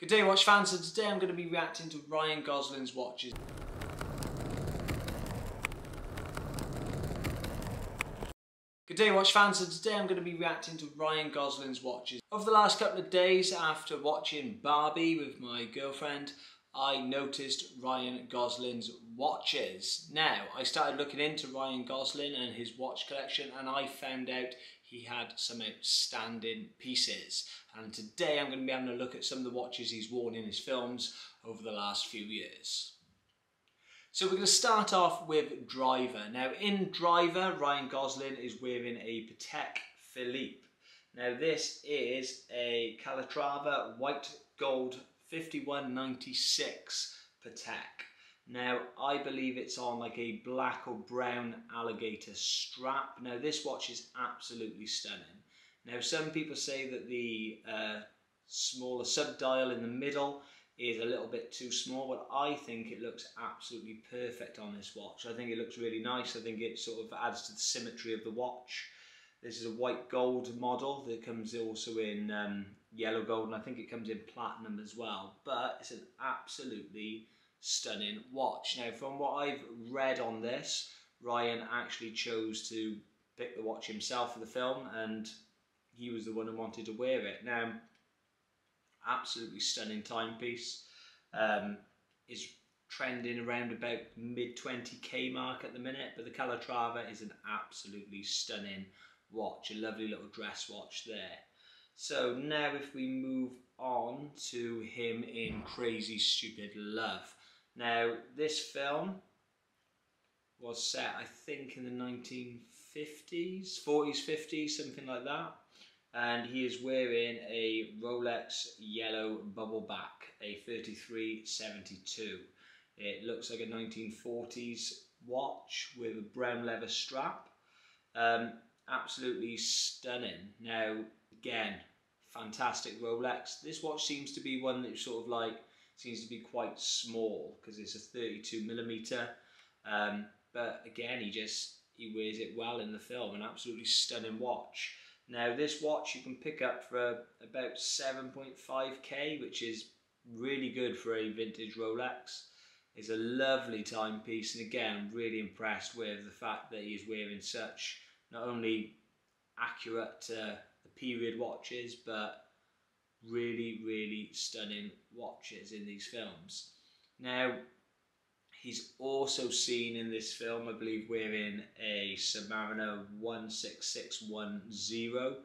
Good day, watch fans. So today I'm going to be reacting to Ryan Gosling's watches. Good day, watch fans. So today I'm going to be reacting to Ryan Gosling's watches. Over the last couple of days after watching Barbie with my girlfriend, I noticed Ryan Gosling's watches. Now, I started looking into Ryan Gosling and his watch collection, and I found out he had some outstanding pieces. And today I'm going to be having a look at some of the watches he's worn in his films over the last few years. So we're going to start off with Driver. Now in Driver, Ryan Gosling is wearing a Patek Philippe. Now this is a Calatrava white gold 5196 Patek. Now I believe it's on like a black or brown alligator strap. Now this watch is absolutely stunning. Now some people say that the smaller sub-dial in the middle is a little bit too small, but I think it looks absolutely perfect on this watch. I think it looks really nice. I think it sort of adds to the symmetry of the watch. This is a white gold model that comes also in yellow gold, and I think it comes in platinum as well, but it's an absolutely stunning watch. Now from what I've read on this, Ryan actually chose to pick the watch himself for the film, and he was the one who wanted to wear it. Now, absolutely stunning timepiece. Is trending around about mid 20k mark at the minute, but the Calatrava is an absolutely stunning watch, a lovely little dress watch there. So now if we move on to him in Crazy Stupid Love. Now this film was set, I think, in the 1950s, 40s, 50s, something like that. And he is wearing a Rolex yellow bubble back, a 3372. It looks like a 1940s watch with a brown leather strap. Absolutely stunning. Now, again, fantastic Rolex. This watch seems to be one that sort of like, seems to be quite small because it's a 32mm. But again, he wears it well in the film. An absolutely stunning watch. Now this watch you can pick up for about 7.5k, which is really good for a vintage Rolex. It's a lovely timepiece, and again I'm really impressed with the fact that he's wearing such not only accurate the period watches, but really stunning watches in these films. Now he's also seen in this film, I believe, wearing a Submariner 16610.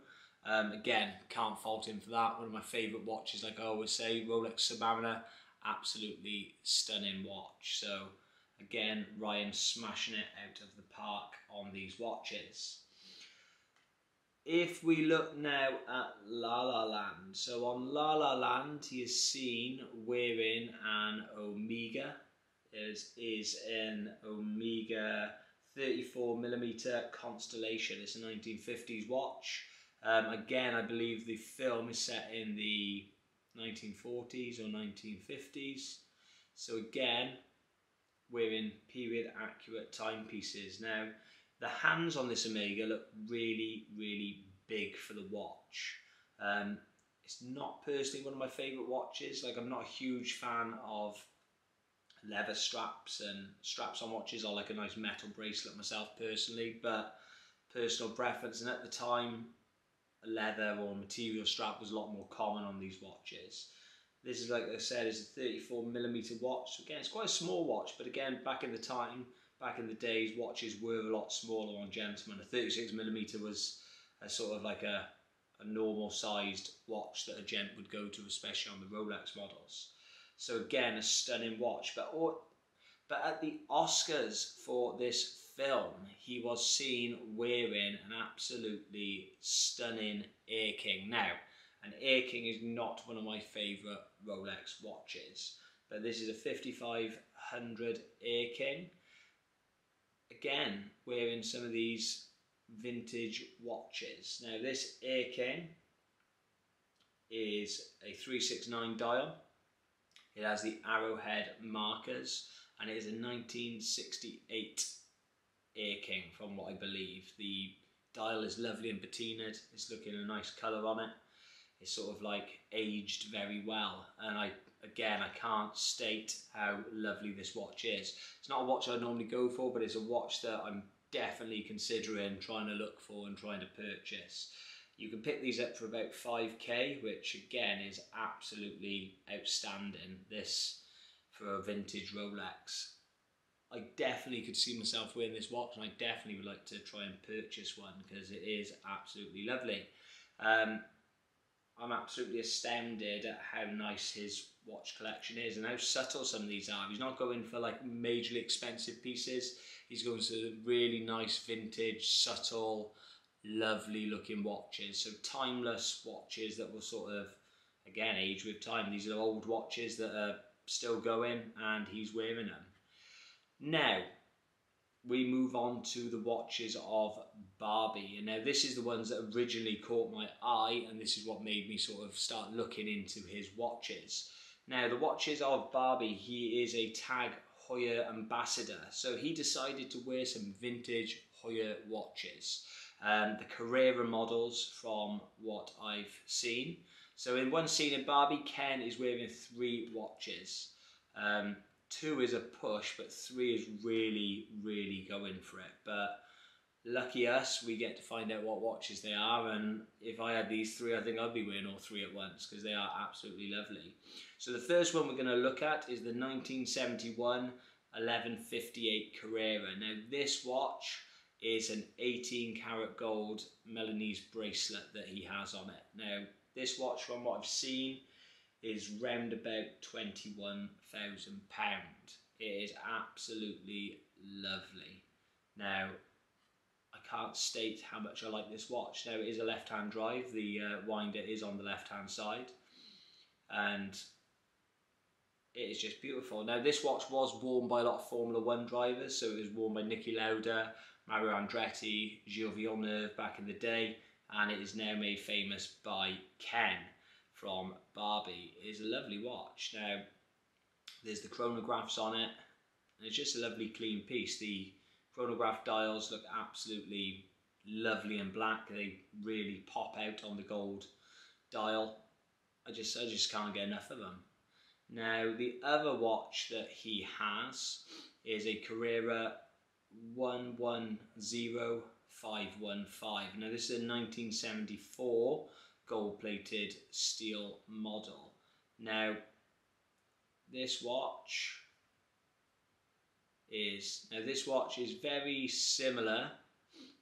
Again, can't fault him for that. One of my favourite watches, like I always say, Rolex Submariner, absolutely stunning watch. So again, Ryan smashing it out of the park on these watches. If we look now at La La Land, so on La La Land he is seen wearing an Omega. Is an Omega 34mm Constellation. It's a 1950s watch. Again, I believe the film is set in the 1940s or 1950s. So again, wearing period accurate timepieces. Now, the hands on this Omega look really big for the watch. It's not personally one of my favourite watches. Like, I'm not a huge fan of leather straps, and straps on watches are like a nice metal bracelet myself personally, but personal preference. And at the time, a leather or material strap was a lot more common on these watches. This is, like I said, is a 34mm watch. So again, it's quite a small watch, but again, back in the time, back in the days, watches were a lot smaller on gentlemen. A 36mm was a sort of like a normal sized watch that a gent would go to, especially on the Rolex models. So again, a stunning watch. But at the Oscars for this film, he was seen wearing an absolutely stunning Air King. Now, an Air King is not one of my favourite Rolex watches, but this is a 5500 Air King. Again, wearing some of these vintage watches. Now this Air King is a 369 dial. It has the arrowhead markers, and it is a 1968 Air King from what I believe. The dial is lovely and patinaed. It's looking a nice colour on it. it's sort of like aged very well, and I can't state how lovely this watch is. It's not a watch I normally go for, but it's a watch that I'm definitely considering trying to look for and trying to purchase. You can pick these up for about 5k, which again is absolutely outstanding. This for a vintage Rolex. I definitely could see myself wearing this watch, and I definitely would like to try and purchase one because it is absolutely lovely. I'm absolutely astounded at how nice his watch collection is and how subtle some of these are. He's not going for like majorly expensive pieces. He's going to really nice, vintage, subtle, lovely looking watches. So timeless watches that will sort of, again, age with time. These are old watches that are still going, and he's wearing them. Now, we move on to the watches of Barbie, and now this is the ones that originally caught my eye, and this is what made me sort of start looking into his watches. Now, the watches of Barbie, he is a Tag Heuer ambassador, so he decided to wear some vintage Heuer watches, the Carrera models from what I've seen. So in one scene in Barbie, Ken is wearing 3 watches. 2 is a push, but 3 is really, really going for it. But lucky us, we get to find out what watches they are, and if I had these 3, I think I'd be wearing all 3 at once because they are absolutely lovely. So the first one we're going to look at is the 1971 1158 Carrera. Now this watch is an 18 karat gold Milanese bracelet that he has on it. Now this watch, from what I've seen, is round about £21,000. It is absolutely lovely. Now, I can't state how much I like this watch. Now, it is a left-hand drive. The winder is on the left-hand side, and it is just beautiful. Now, this watch was worn by a lot of Formula 1 drivers, so it was worn by Niki Lauda, Mario Andretti, Gilles Villeneuve back in the day, and it is now made famous by Ken from Barbie. It is a lovely watch. Now, there's the chronographs on it, and it's just a lovely clean piece. The chronograph dials look absolutely lovely and black. They really pop out on the gold dial. I just can't get enough of them. Now, the other watch that he has is a Carrera 110515. Now, this is a 1974 gold-plated steel model. Now, this watch is very similar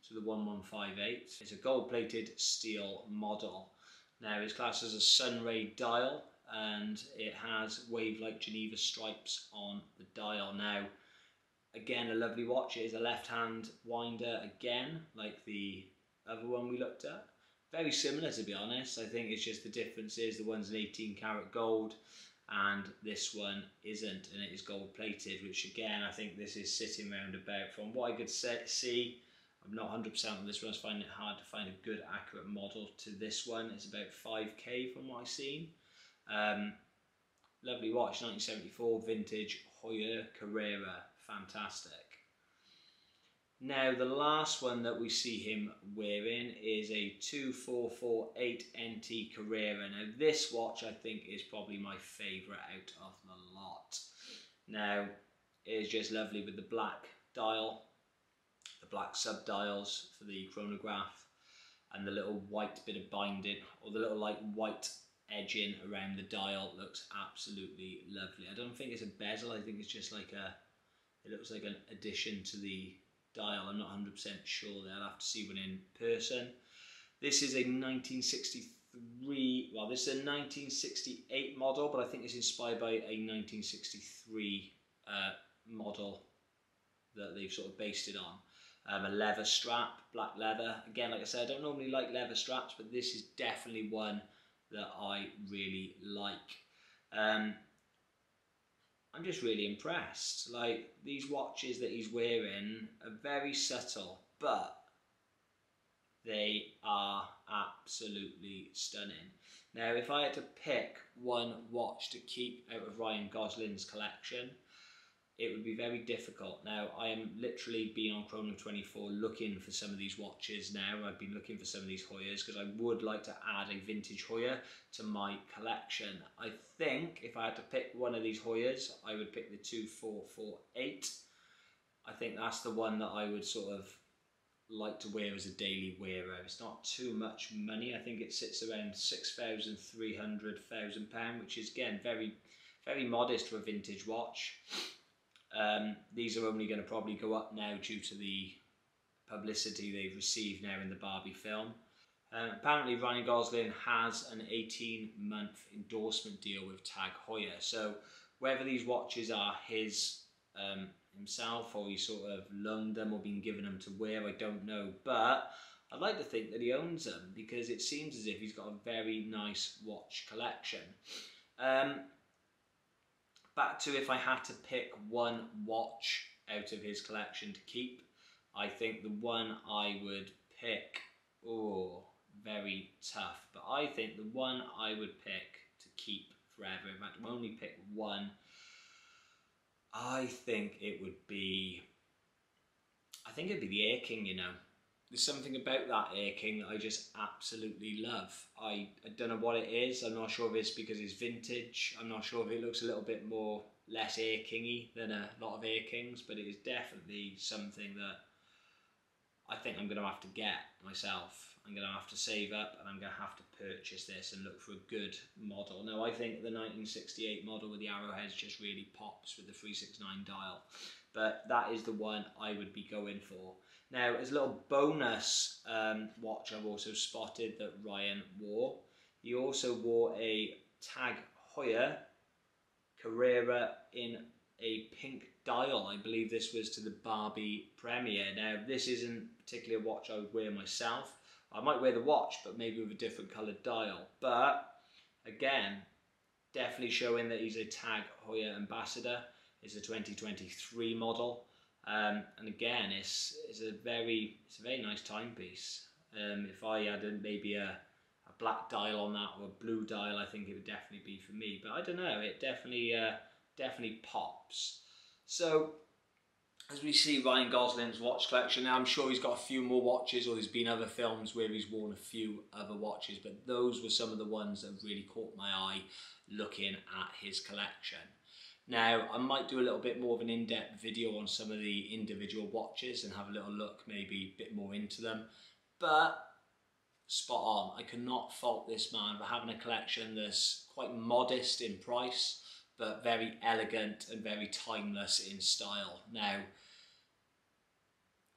to the 1158. It's a gold-plated steel model. Now, it's classed as a sunray dial, and it has wave-like Geneva stripes on the dial. Now, again, a lovely watch. It is a left-hand winder again, like the other one we looked at. Very similar, to be honest. I think it's just the difference is the one's an 18 karat gold and this one isn't, and it is gold plated, which again, I think this is sitting round about, from what I could see, I'm not 100% on this one. I was finding it hard to find a good accurate model to this one. It's about 5k from what I've seen. Lovely watch, 1974 vintage Heuer Carrera, fantastic. Now, the last one that we see him wearing is a 2448 NT Carrera. Now, this watch I think is probably my favourite out of the lot. Now, it is just lovely with the black dial, the black sub-dials for the chronograph, and the little white bit of binding, or the little like white edging around the dial. Looks absolutely lovely. I don't think it's a bezel. I think it's just like it looks like an addition to the dial. I'm not 100% sure there. I'll have to see one in person. This is a 1963, well, this is a 1968 model, but I think it's inspired by a 1963 model that they've sort of based it on. A leather strap, black leather. Again, like I said, I don't normally like leather straps, but this is definitely one that I really like. I'm just really impressed. Like, these watches that he's wearing are very subtle, but they are absolutely stunning. Now, if I had to pick one watch to keep out of Ryan Gosling's collection, it would be very difficult. Now, I am literally being on Chrono24 looking for some of these watches now. I've been looking for some of these Hoyas because I would like to add a vintage Hoya to my collection. I think if I had to pick one of these Hoyas, I would pick the 2448. I think that's the one that I would sort of like to wear as a daily wearer. It's not too much money. I think it sits around £6,300, £1,000, which is again very, very modest for a vintage watch. These are only going to probably go up now due to the publicity they've received now in the Barbie film. Apparently Ryan Gosling has an 18-month endorsement deal with Tag Heuer, so whether these watches are his himself or he sort of loaned them or been given them to wear, I don't know, but I'd like to think that he owns them because it seems as if he's got a very nice watch collection. Back to if I had to pick one watch out of his collection to keep, I think the one I would pick, very tough, but I think the one I would pick to keep forever, if I had to only pick one, I think it'd be the Air King, you know. There's something about that Air King that I just absolutely love. I don't know what it is. I'm not sure if it's because it's vintage. I'm not sure if it looks a little bit less Air King-y than a lot of Air Kings, but it is definitely something that I think I'm going to have to get myself. I'm going to have to save up and I'm going to have to purchase this and look for a good model. Now, I think the 1968 model with the arrowheads just really pops with the 369 dial, but that is the one I would be going for. Now, as a little bonus watch I've also spotted that Ryan wore, he also wore a Tag Heuer Carrera in a pink dial. I believe this was to the Barbie premiere. Now, this isn't particularly a watch I would wear myself. I might wear the watch, but maybe with a different coloured dial. But, again, definitely showing that he's a Tag Heuer ambassador. It's a 2023 model. And again, it's a very nice timepiece. If I had maybe a black dial on that or a blue dial, I think it would definitely be for me. But I don't know, it definitely pops. So as we see Ryan Gosling's watch collection, now I'm sure he's got a few more watches, or there's been other films where he's worn a few other watches, but those were some of the ones that really caught my eye looking at his collection. Now, I might do a little bit more of an in-depth video on some of the individual watches and have a little look, maybe a bit more into them, but spot on. I cannot fault this man for having a collection that's quite modest in price, but very elegant and very timeless in style. Now,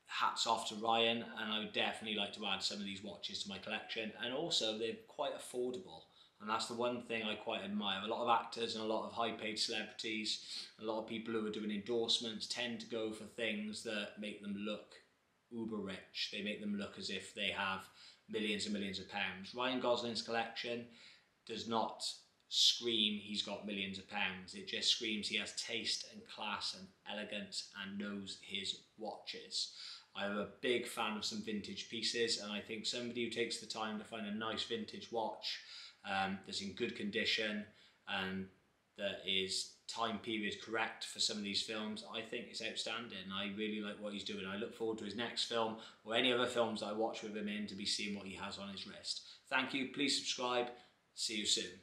hats off to Ryan, and I would definitely like to add some of these watches to my collection, and also they're quite affordable. And that's the one thing I quite admire. A lot of actors and a lot of high-paid celebrities, a lot of people who are doing endorsements tend to go for things that make them look uber rich. They make them look as if they have millions and millions of pounds. Ryan Gosling's collection does not scream he's got millions of pounds. It just screams he has taste and class and elegance and knows his watches. I'm a big fan of some vintage pieces, and I think somebody who takes the time to find a nice vintage watch that's in good condition and that is time period correct for some of these films, I think it's outstanding. I really like what he's doing. I look forward to his next film or any other films I watch with him in to be seeing what he has on his wrist. Thank you, please subscribe, see you soon.